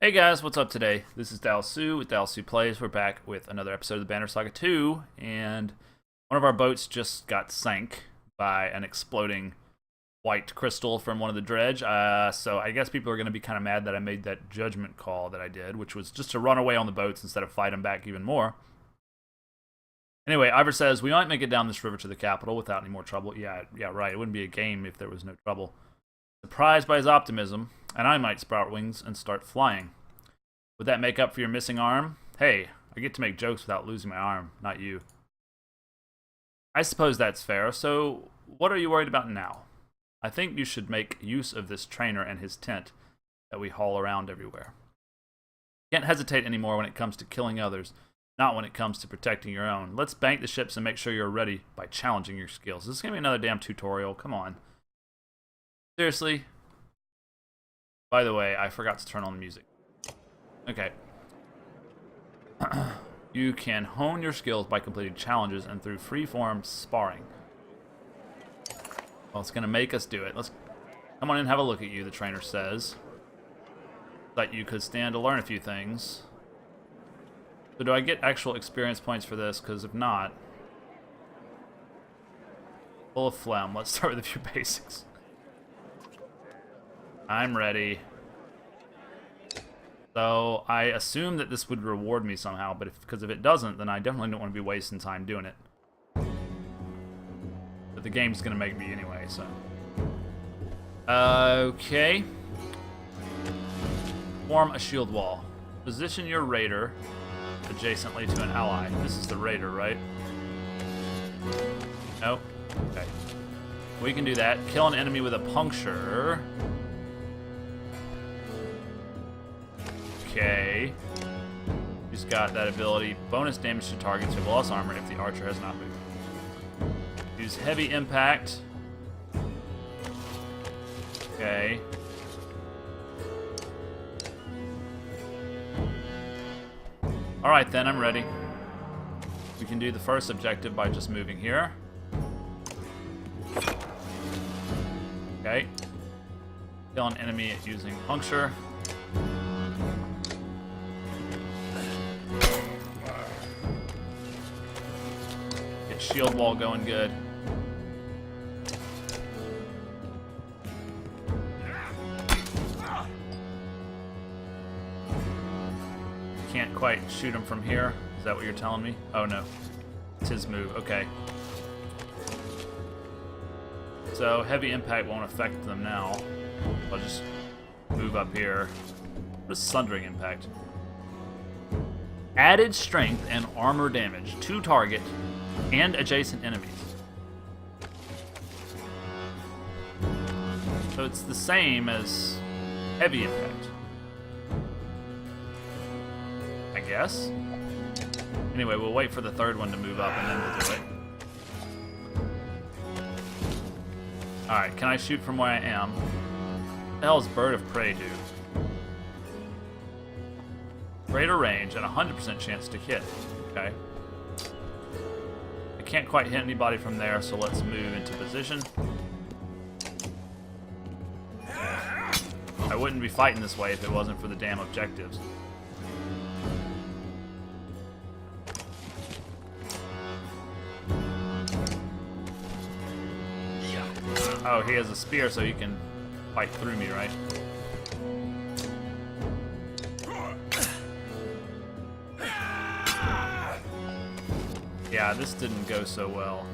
Hey guys, what's up today? This is Dalsoo with Dalsoo Plays. We're back with another episode of the Banner Saga 2, and one of our boats just got sank by an exploding white crystal from one of the dredge. So I guess people are going to be kind of mad that I made that judgment call that I did, which was just to run away on the boats instead of fight them back even more. Anyway, Ivor says, we might make it down this river to the capital without any more trouble. Yeah, right. It wouldn't be a game if there was no trouble. Surprised by his optimism, and I might sprout wings and start flying. Would that make up for your missing arm? Hey, I get to make jokes without losing my arm, not you. I suppose that's fair, so what are you worried about now? I think you should make use of this trainer and his tent that we haul around everywhere. Can't hesitate anymore when it comes to killing others, not when it comes to protecting your own. Let's bank the ships and make sure you're ready by challenging your skills. This is going to be another damn tutorial, come on. Seriously? By the way, I forgot to turn on the music. Okay. You can hone your skills by completing challenges and through Freeform Sparring. Well, it's going to make us do it. Let's come on in and have a look at you, the trainer says. Thought you could stand to learn a few things. So do I get actual experience points for this? Because if not... Full of phlegm. Let's start with a few basics. I'm ready. So I assume that this would reward me somehow, but because if it doesn't, then I definitely don't want to be wasting time doing it. But the game's going to make me anyway, so. Okay. Form a shield wall. Position your raider adjacently to an ally. This is the raider, right? Nope. Okay. We can do that. Kill an enemy with a puncture. Okay. He's got that ability. Bonus damage to targets with lost armor if the archer has not moved. Use heavy impact. Okay. Alright then, I'm ready. We can do the first objective by just moving here. Okay. Kill an enemy using puncture. Get shield wall going good. Can't quite shoot him from here. Is that what you're telling me? Oh no. It's his move. Okay. So heavy impact won't affect them now. I'll just move up here. What is sundering impact? Added strength and armor damage to target and adjacent enemies. So it's the same as heavy impact, I guess. Anyway, we'll wait for the third one to move up and then we'll do it. Alright, can I shoot from where I am? What the hell does Bird of Prey do? Greater range and 100% chance to hit. Okay. I can't quite hit anybody from there, so let's move into position. I wouldn't be fighting this way if it wasn't for the damn objectives. Oh, he has a spear, so he can fight through me, right? Yeah, this didn't go so well.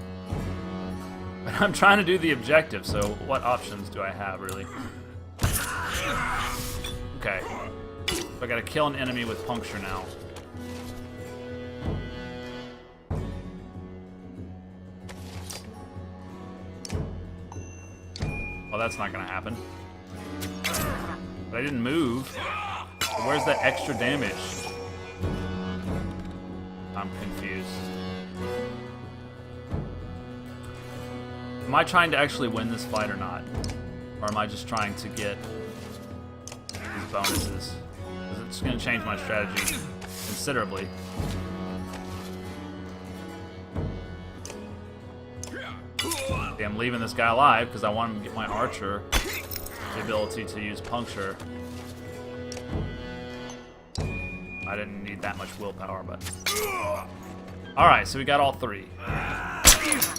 But I'm trying to do the objective, so what options do I have, really? Okay. So I gotta kill an enemy with puncture now. Well, that's not gonna happen. But I didn't move. So where's that extra damage? I'm confused. Am I trying to actually win this fight or not? Or am I just trying to get these bonuses? Because it's going to change my strategy considerably. Okay, I'm leaving this guy alive because I want him to get my archer the ability to use puncture. I didn't need that much willpower, but... Alright, so we got all 3.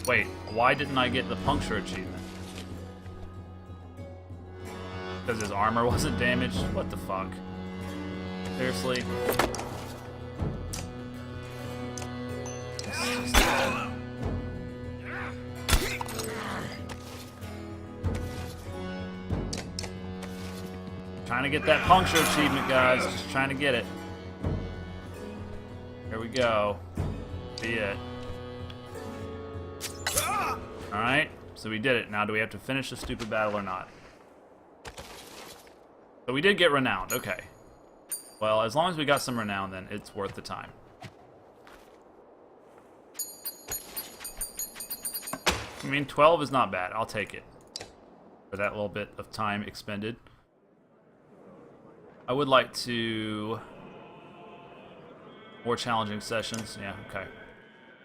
Wait, why didn't I get the puncture achievement? Because his armor wasn't damaged? What the fuck? Seriously? Trying to get that puncture achievement, guys. Just trying to get it. Here we go. Be it. Alright, so we did it. Now do we have to finish the stupid battle or not? So we did get renowned, okay. Well, as long as we got some renown, then it's worth the time. I mean, 12 is not bad. I'll take it. For that little bit of time expended. I would like to... More challenging sessions. Yeah, okay.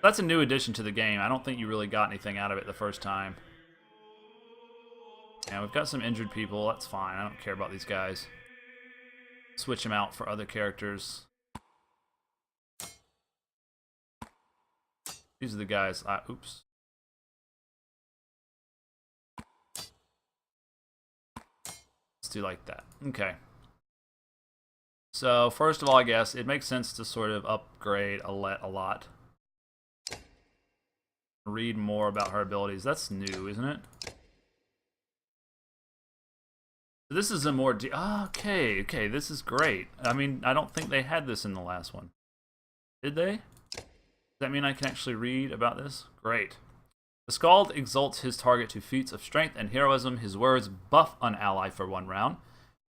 That's a new addition to the game. I don't think you really got anything out of it the first time. Yeah, we've got some injured people. That's fine. I don't care about these guys. Switch them out for other characters. These are the guys. Oops. Let's do like that. Okay. So, first of all, I guess it makes sense to sort of upgrade Alette a lot. Read more about her abilities. That's new, isn't it? This is a more... okay, this is great. I mean, I don't think they had this in the last one. Did they? Does that mean I can actually read about this? Great. The Scald exalts his target to feats of strength and heroism. His words buff an ally for 1 round,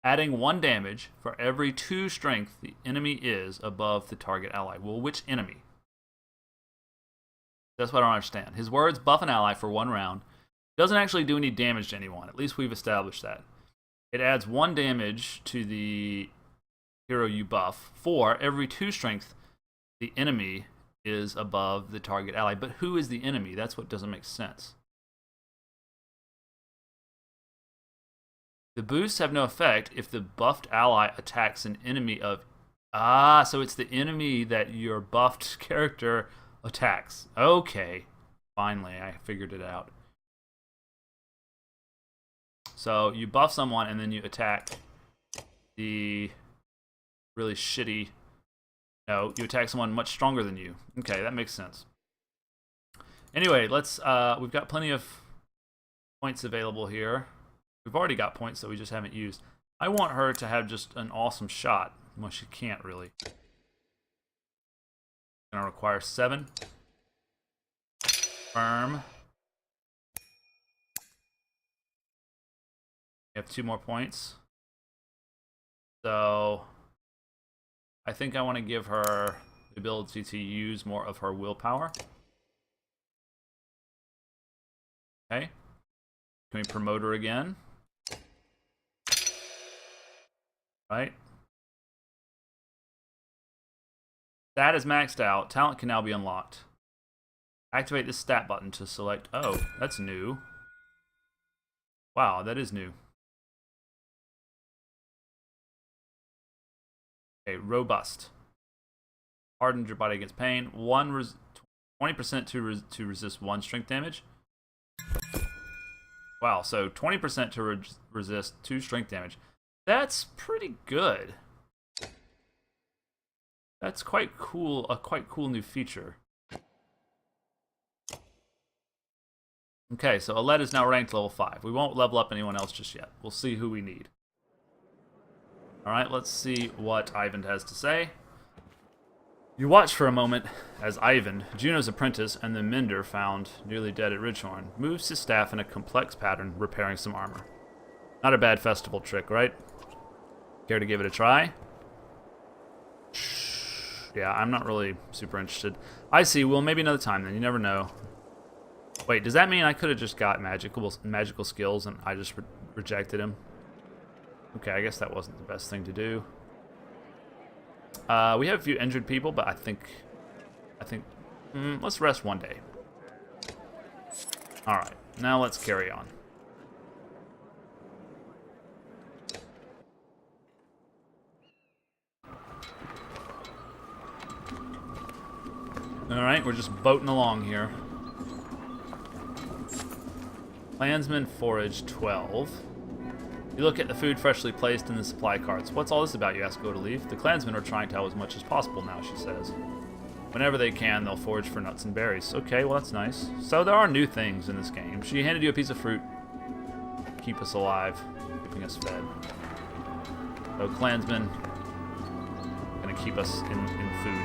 adding 1 damage for every 2 strength the enemy is above the target ally. Well, which enemy? That's what I don't understand. His words buff an ally for 1 round. Doesn't actually do any damage to anyone. At least we've established that. It adds 1 damage to the hero you buff for every 2 strength the enemy is above the target ally. But who is the enemy? That's what doesn't make sense. The boosts have no effect if the buffed ally attacks an enemy of... so it's the enemy that your buffed character attacks. Okay. Finally, I figured it out. So you buff someone and then you attack the really shitty... No, you attack someone much stronger than you. Okay, that makes sense. Anyway, let's... we've got plenty of points available here. We've already got points that we just haven't used. I want her to have just an awesome shot. Well, she can't really. Gonna require 7. Firm. We have 2 more points. So I think I want to give her the ability to use more of her willpower. Okay. Can we promote her again? Right. Stat is maxed out. Talent can now be unlocked. Activate this stat button to select... Oh, that's new. Wow, that is new. Okay, robust. Hardened your body against pain. 20% to resist 1 strength damage. Wow, so 20% to resist 2 strength damage. That's pretty good. That's quite cool, a quite cool new feature. Okay, so Alette is now ranked level 5. We won't level up anyone else just yet. We'll see who we need. Alright, let's see what Ivan has to say. You watch for a moment as Ivan, Juno's apprentice and the mender found nearly dead at Ridgehorn, moves his staff in a complex pattern, repairing some armor. Not a bad festival trick, right? Care to give it a try? Yeah, I'm not really super interested. I see. Well, maybe another time then. You never know. Wait, does that mean I could have just got magical skills and I just rejected him? Okay, I guess that wasn't the best thing to do. We have a few injured people, but I think let's rest 1 day. All right, now let's carry on. Alright, we're just boating along here. Clansmen forage 12. You look at the food freshly placed in the supply carts. What's all this about, you ask Leaf. The clansmen are trying to help as much as possible now, she says. Whenever they can, they'll forage for nuts and berries. Okay, well that's nice. So there are new things in this game. She handed you a piece of fruit. Keep us alive, keeping us fed. So clansmen gonna keep us in food.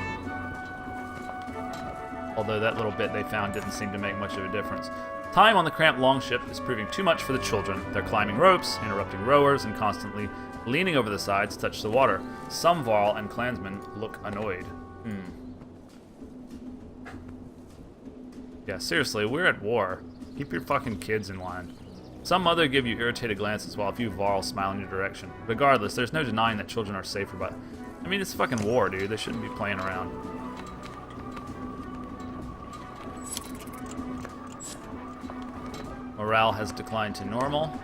Although that little bit they found didn't seem to make much of a difference. Time on the cramped longship is proving too much for the children. They're climbing ropes, interrupting rowers, and constantly leaning over the sides to touch the water. Some Varl and clansmen look annoyed. Yeah, seriously, we're at war. Keep your fucking kids in line. Some mother give you irritated glances while a few Varl smile in your direction. Regardless, there's no denying that children are safer, but I mean, it's fucking war, dude. They shouldn't be playing around. Morale has declined to normal.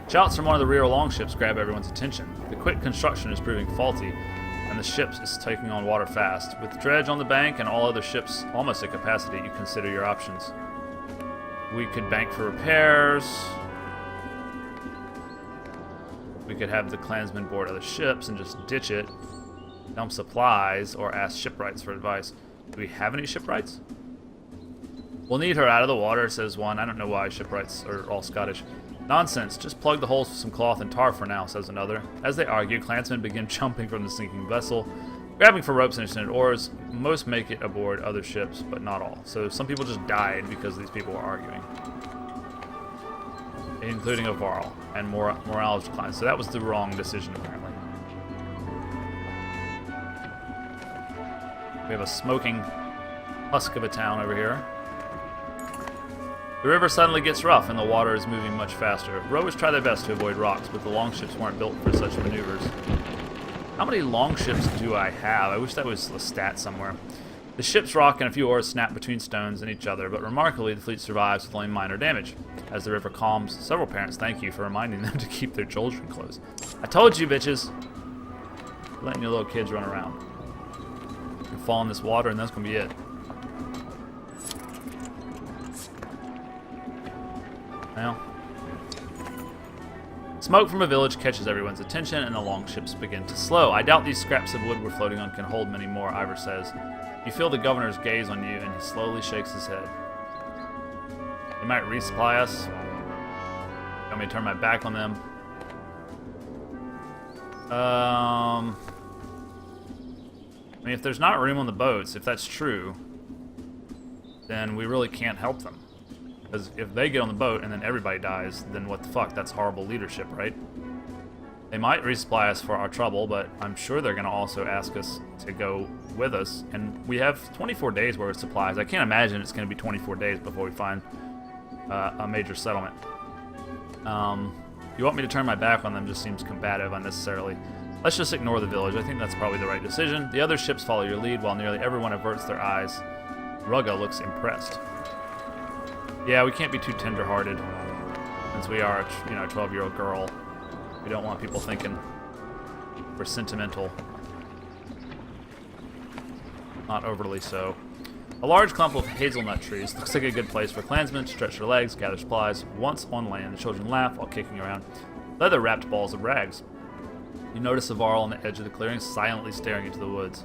Shouts from one of the rear longships grab everyone's attention. The quick construction is proving faulty, and the ship is taking on water fast. With dredge on the bank and all other ships almost at capacity, you consider your options. We could bank for repairs. We could have the clansmen board other ships and just ditch it, dump supplies, or ask shipwrights for advice. Do we have any shipwrights? We'll need her out of the water, says one. I don't know why shipwrights are all Scottish. Nonsense, just plug the holes with some cloth and tar for now, says another. As they argue, clansmen begin jumping from the sinking vessel, grabbing for ropes and extended oars. Most make it aboard other ships, but not all. So some people just died because these people were arguing. Including a Varl, and morale is declined. So that was the wrong decision, apparently. We have a smoking husk of a town over here. The river suddenly gets rough and the water is moving much faster. Rowers try their best to avoid rocks, but the longships weren't built for such maneuvers. How many longships do I have? I wish that was a stat somewhere. The ships rock and a few oars snap between stones and each other, but remarkably the fleet survives with only minor damage. As the river calms, several parents thank you for reminding them to keep their children close. I told you, bitches! Letting your little kids run around. You can fall in this water and that's gonna be it. Well, smoke from a village catches everyone's attention, and the longships begin to slow. I doubt these scraps of wood we're floating on can hold many more, Ivor says. You feel the governor's gaze on you, and he slowly shakes his head. They might resupply us. Want me to turn my back on them? I mean, if there's not room on the boats, if that's true, then we really can't help them. Because if they get on the boat and then everybody dies, then what the fuck? That's horrible leadership, right? They might resupply us for our trouble, but I'm sure they're going to also ask us to go with us. And we have 24 days worth of supplies. I can't imagine it's going to be 24 days before we find a major settlement. You want me to turn my back on them just seems combative unnecessarily. Let's just ignore the village. I think that's probably the right decision. The other ships follow your lead while nearly everyone averts their eyes. Rugga looks impressed. Yeah, we can't be too tender-hearted, since we are, a 12-year-old girl. We don't want people thinking we're sentimental. Not overly so. A large clump of hazelnut trees looks like a good place for clansmen to stretch their legs, gather supplies. Once on land, the children laugh while kicking around leather-wrapped balls of rags. You notice a Varl on the edge of the clearing, silently staring into the woods.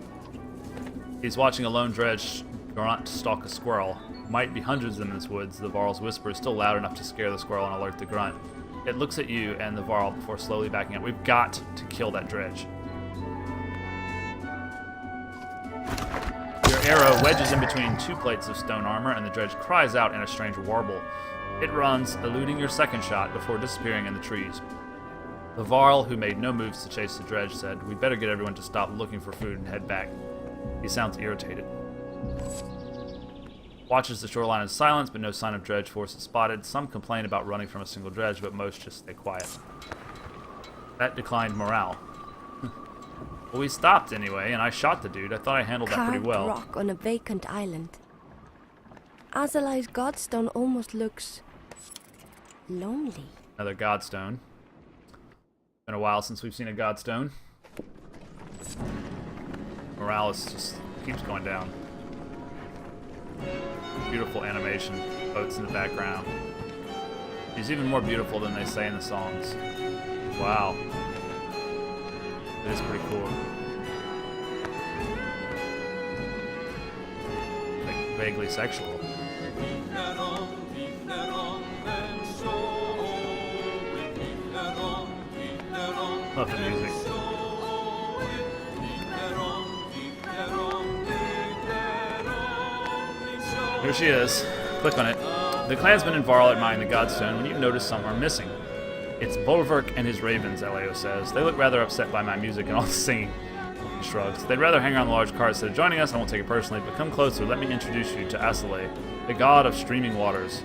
He's watching a lone dredge grunt stalk a squirrel. Might be hundreds of them in this woods. The Varl's whisper is still loud enough to scare the squirrel and alert the grunt. It looks at you and the Varl before slowly backing up. We've got to kill that dredge. Your arrow wedges in between two plates of stone armor, and the dredge cries out in a strange warble. It runs, eluding your second shot before disappearing in the trees. The Varl, who made no moves to chase the dredge, said, "We'd better get everyone to stop looking for food and head back." He sounds irritated. Watches the shoreline in silence, but no sign of dredge force is spotted. Some complain about running from a single dredge, but most just stay quiet. That declined morale. Well, we stopped anyway, and I shot the dude. I thought I handled that pretty well. Rock on a vacant island. Azalai's godstone almost looks lonely. Another godstone. Been a while since we've seen a godstone. Morale is just keeps going down. Beautiful animation. Boats in the background. He's even more beautiful than they say in the songs. Wow. It is pretty cool. Like vaguely sexual. Love the music. Here she is. Click on it. The clansmen in Varl admire the Godstone when you notice some are missing. It's Bolverk and his ravens, Elio says. They look rather upset by my music and all the singing. He shrugs. They'd rather hang around the large car instead of joining us. I won't take it personally, but come closer. Let me introduce you to Asale, the god of streaming waters.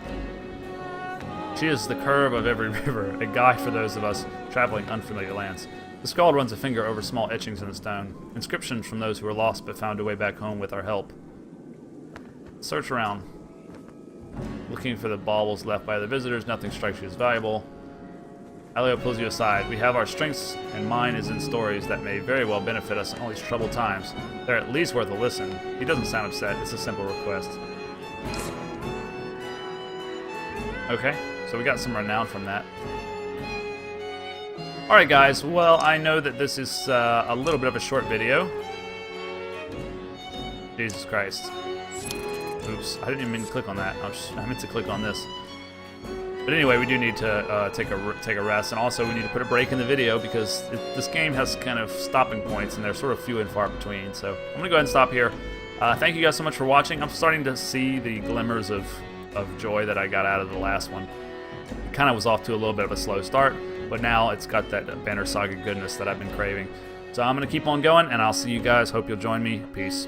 She is the curve of every river, a guide for those of us traveling unfamiliar lands. The Skald runs a finger over small etchings in the stone, inscriptions from those who were lost but found a way back home with our help. Search around. Looking for the baubles left by the visitors, nothing strikes you as valuable. Elio pulls you aside. We have our strengths, and mine is in stories that may very well benefit us in all these troubled times. They're at least worth a listen. He doesn't sound upset. It's a simple request. Okay, so we got some renown from that. Alright guys, well, I know that this is a little bit of a short video. Jesus Christ. Oops, I didn't even mean to click on that. I meant to click on this. But anyway, we do need to take a rest, and also we need to put a break in the video because this game has kind of stopping points, and they're sort of few and far between. So I'm going to go ahead and stop here. Thank you guys so much for watching. I'm starting to see the glimmers of joy that I got out of the last one. It kind of was off to a little bit of a slow start, but now it's got that Banner Saga goodness that I've been craving. So I'm going to keep on going, and I'll see you guys. Hope you'll join me. Peace.